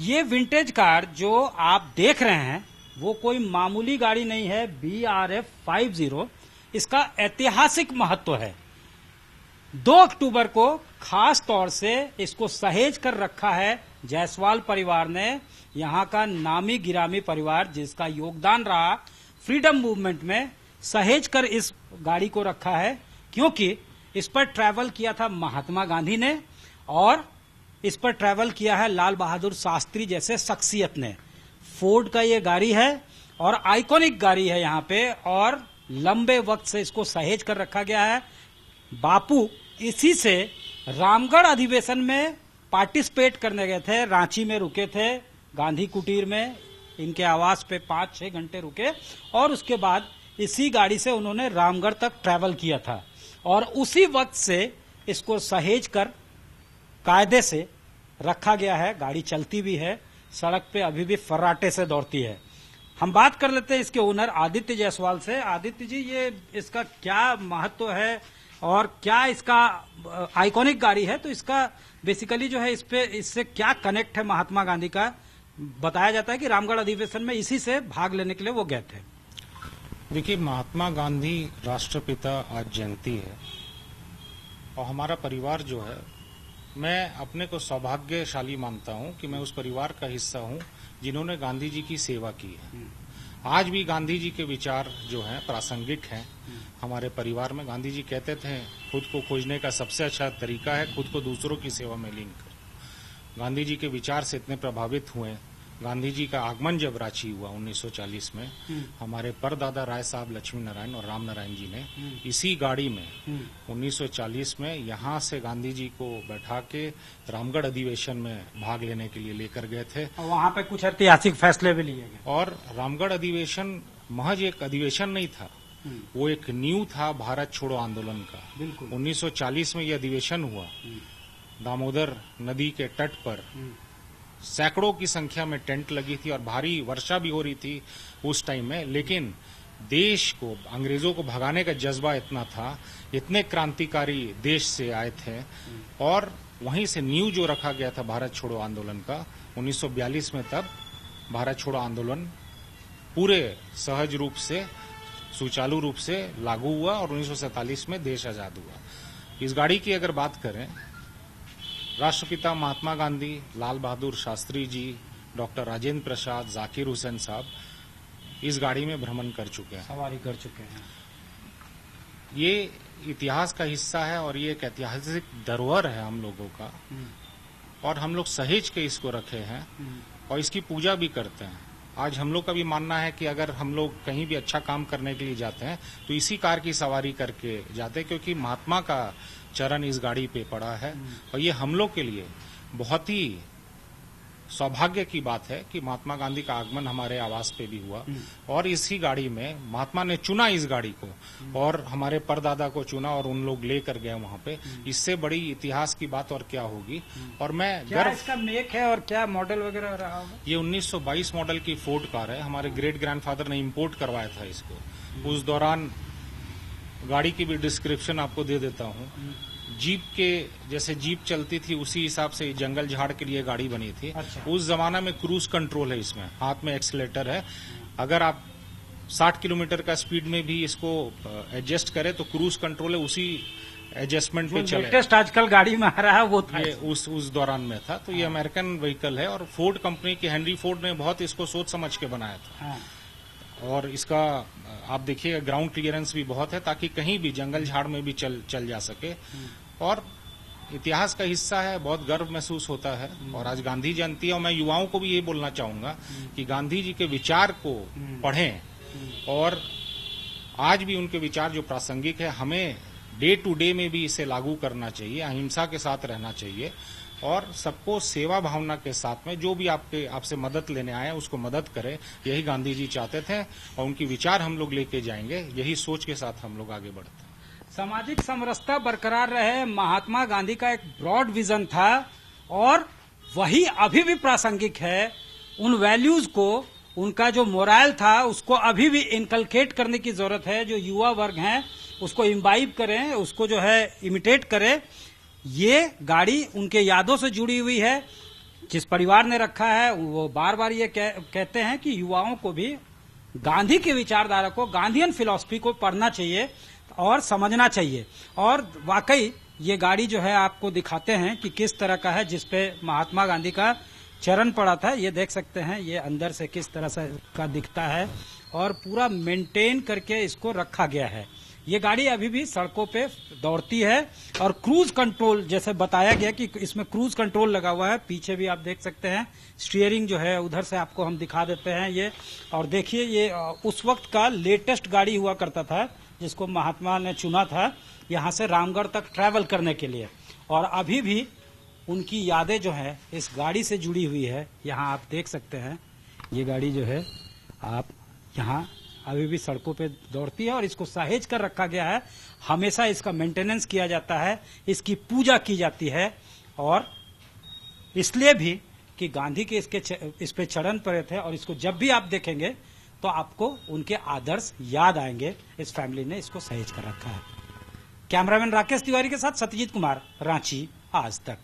ये vintage car जो आप देख रहे हैं वो कोई मामूली गाड़ी नहीं है। BRF 50 इसका ऐतिहासिक महत्व है। 2 अक्टूबर को खास तौर से इसको सहेज कर रखा है जायसवाल परिवार ने। यहाँ का नामी गिरामी परिवार जिसका योगदान रहा फ्रीडम मूवमेंट में, सहेज कर इस गाड़ी को रखा है, क्योंकि इस पर ट्रैवल किया था महात्मा गांधी ने और इस पर ट्रैवल किया है लाल बहादुर शास्त्री जैसे शख्सियत ने। फोर्ड का ये गाड़ी है और आइकॉनिक गाड़ी है यहाँ पे, और लंबे वक्त से इसको सहेज कर रखा गया है। बापू इसी से रामगढ़ अधिवेशन में पार्टिसिपेट करने गए थे, रांची में रुके थे गांधी कुटीर में, इनके आवास पे 5-6 घंटे रुके और उसके बाद इसी गाड़ी से उन्होंने रामगढ़ तक ट्रैवल किया था और उसी वक्त से इसको सहेज कर कायदे से रखा गया है। गाड़ी चलती भी है, सड़क पे अभी भी फर्राटे से दौड़ती है। हम बात कर लेते हैं इसके ओनर आदित्य जायसवाल से। आदित्य जी, ये इसका क्या महत्व है और क्या इसका आइकॉनिक गाड़ी है, तो इसका बेसिकली जो है इससे क्या कनेक्ट है महात्मा गांधी का? बताया जाता है कि रामगढ़ अधिवेशन में इसी से भाग लेने के लिए वो गए थे। देखिए, महात्मा गांधी राष्ट्रपिता आज जयंती है और हमारा परिवार जो है, मैं अपने को सौभाग्यशाली मानता हूं कि मैं उस परिवार का हिस्सा हूं जिन्होंने गांधी जी की सेवा की है। आज भी गांधी जी के विचार जो हैं प्रासंगिक हैं हमारे परिवार में। गांधी जी कहते थे खुद को खोजने का सबसे अच्छा तरीका है खुद को दूसरों की सेवा में लीन कर। गांधी जी के विचार से इतने प्रभावित हुए। गांधी जी का आगमन जब रांची हुआ 1940 में, हमारे परदादा राय साहब लक्ष्मी नारायण और राम नारायण जी ने इसी गाड़ी में 1940 में यहां से गांधी जी को बैठा के रामगढ़ अधिवेशन में भाग लेने के लिए लेकर गए थे और वहां पे कुछ ऐतिहासिक फैसले भी लिए गए। और रामगढ़ अधिवेशन महज एक अधिवेशन नहीं था, वो एक नींव था भारत छोड़ो आंदोलन का। 1940 में यह अधिवेशन हुआ। दामोदर नदी के तट पर सैकड़ों की संख्या में टेंट लगी थी और भारी वर्षा भी हो रही थी उस टाइम में, लेकिन देश को, अंग्रेजों को भगाने का जज्बा इतना था, इतने क्रांतिकारी देश से आए थे और वहीं से नींव जो रखा गया था भारत छोड़ो आंदोलन का 1942 में, तब भारत छोड़ो आंदोलन पूरे सहज रूप से, सुचारू रूप से लागू हुआ और 1947 में देश आजाद हुआ। इस गाड़ी की अगर बात करें, राष्ट्रपिता महात्मा गांधी, लाल बहादुर शास्त्री जी, डॉक्टर राजेंद्र प्रसाद, जाकिर हुसैन साहब इस गाड़ी में भ्रमण कर चुके हैं, सवारी कर चुके हैं। ये इतिहास का हिस्सा है और ये एक ऐतिहासिक धरोहर है हम लोगों का और हम लोग सहेज के इसको रखे हैं और इसकी पूजा भी करते हैं। आज हम लोग का भी मानना है कि अगर हम लोग कहीं भी अच्छा काम करने के लिए जाते हैं तो इसी कार की सवारी करके जाते हैं, क्योंकि महात्मा का चरण इस गाड़ी पे पड़ा है और ये हम लोग के लिए बहुत ही सौभाग्य की बात है कि महात्मा गांधी का आगमन हमारे आवास पे भी हुआ और इसी गाड़ी में महात्मा ने चुना इस गाड़ी को और हमारे परदादा को चुना और उन लोग लेकर गए वहां पे। इससे बड़ी इतिहास की बात और क्या होगी। और मैं क्या इसका मेक है और क्या मॉडल वगैरह रहा होगा? ये 1922 मॉडल की फोर्ड कार है। हमारे ग्रेट ग्रैंडफादर ने इम्पोर्ट करवाया था इसको। उस दौरान गाड़ी की भी डिस्क्रिप्शन आपको दे देता हूँ। जीप के जैसे जीप चलती थी उसी हिसाब से जंगल झाड़ के लिए गाड़ी बनी थी। अच्छा। उस जमाना में क्रूज कंट्रोल है, इसमें हाथ में एक्सीलेटर है। अगर आप 60 किलोमीटर का स्पीड में भी इसको एडजस्ट करें तो क्रूज कंट्रोल है, उसी एडजस्टमेंट पे चले। लेटेस्ट आजकल गाड़ी में आ रहा है वो था, ये उस दौरान में था। तो ये अमेरिकन व्हीकल है और फोर्ड कंपनी की हेनरी फोर्ड ने बहुत इसको सोच समझ के बनाया था। और इसका आप देखिएगा ग्राउंड क्लियरेंस भी बहुत है ताकि कहीं भी जंगल झाड़ में भी चल जा सके और इतिहास का हिस्सा है। बहुत गर्व महसूस होता है। और आज गांधी जयंती है और मैं युवाओं को भी ये बोलना चाहूंगा कि गांधी जी के विचार को पढ़ें और आज भी उनके विचार जो प्रासंगिक है, हमें डे टू डे में भी इसे लागू करना चाहिए। अहिंसा के साथ रहना चाहिए और सबको सेवा भावना के साथ में जो भी आपसे मदद लेने आए उसको मदद करें। यही गांधी जी चाहते थे और उनकी विचार हम लोग लेके जाएंगे। यही सोच के साथ हम लोग आगे बढ़ते हैं। सामाजिक समरसता बरकरार रहे, महात्मा गांधी का एक ब्रॉड विजन था और वही अभी भी प्रासंगिक है। उन वैल्यूज को, उनका जो मोरल था उसको अभी भी इनकलकेट करने की जरूरत है। जो युवा वर्ग हैं उसको इम्बाइब करें, उसको जो है इमिटेट करें। ये गाड़ी उनके यादों से जुड़ी हुई है। जिस परिवार ने रखा है वो बार बार ये कहते हैं कि युवाओं को भी गांधी की विचारधारा को, गांधीयन फिलॉसफी को पढ़ना चाहिए और समझना चाहिए। और वाकई ये गाड़ी जो है आपको दिखाते हैं कि किस तरह का है, जिसपे महात्मा गांधी का चरण पड़ा था। ये देख सकते हैं ये अंदर से किस तरह से का दिखता है और पूरा मेंटेन करके इसको रखा गया है। ये गाड़ी अभी भी सड़कों पे दौड़ती है और क्रूज कंट्रोल, जैसे बताया गया कि इसमें क्रूज कंट्रोल लगा हुआ है। पीछे भी आप देख सकते हैं स्टीयरिंग जो है, उधर से आपको हम दिखा देते हैं ये। और देखिए ये उस वक्त का लेटेस्ट गाड़ी हुआ करता था जिसको महात्मा ने चुना था यहाँ से रामगढ़ तक ट्रैवल करने के लिए। और अभी भी उनकी यादें जो है इस गाड़ी से जुड़ी हुई है। यहाँ आप देख सकते हैं ये गाड़ी जो है आप यहाँ अभी भी सड़कों पे दौड़ती है और इसको सहेज कर रखा गया है। हमेशा इसका मेंटेनेंस किया जाता है, इसकी पूजा की जाती है। और इसलिए भी कि गांधी के इस पे चरण पड़े थे और इसको जब भी आप देखेंगे तो आपको उनके आदर्श याद आएंगे। इस फैमिली ने इसको सहेज कर रखा है। कैमरामैन राकेश तिवारी के साथ सत्यजीत कुमार, रांची आज तक।